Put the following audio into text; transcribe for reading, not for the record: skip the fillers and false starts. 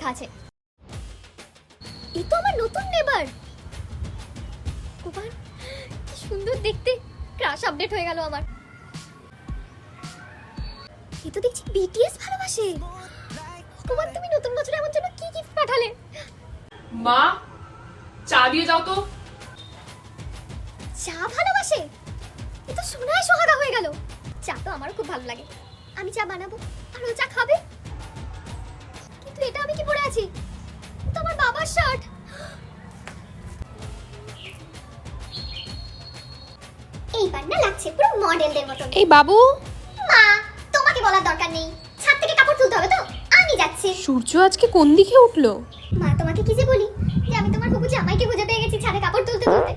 লেখা আছে। এই তো আমার নতুন নেবার। ভগবান, কি সুন্দর দেখতে। ক্রাশ আপডেট হয়ে গেল আমার। এই তো দেখছি বিটিএস ভালোবাসে। ভগবান, তুমি নতুন বছরে আমার জন্য কি গিফট পাঠালে? মা, চা দিয়ে যাও তো। চা ভালোবাসে? এ তো সোনায় সোহাগা হয়ে গেল। চা তো আমারও খুব ভালো লাগে। আমি চা বানাবো আর ও চা খাবে। কিন্তু এটা আমি কি পরে আছি? তো আমার বাবার শার্ট। এইবার না লাগছে পুরো মডেলদের মতো। এই বাবু, মা, তোমাকে বলার দরকার নেই। ছাদ থেকে কাপড় তুলতে হবে তো, আমি যাচ্ছি। সূর্য আজকে কোন দিকে উঠলো? মা, তোমাকে কি যে বলি যে আমি তোমার হবু জামাইকে খুঁজে পেয়ে গেছি ছাদে কাপড় তুলতে তুলতে।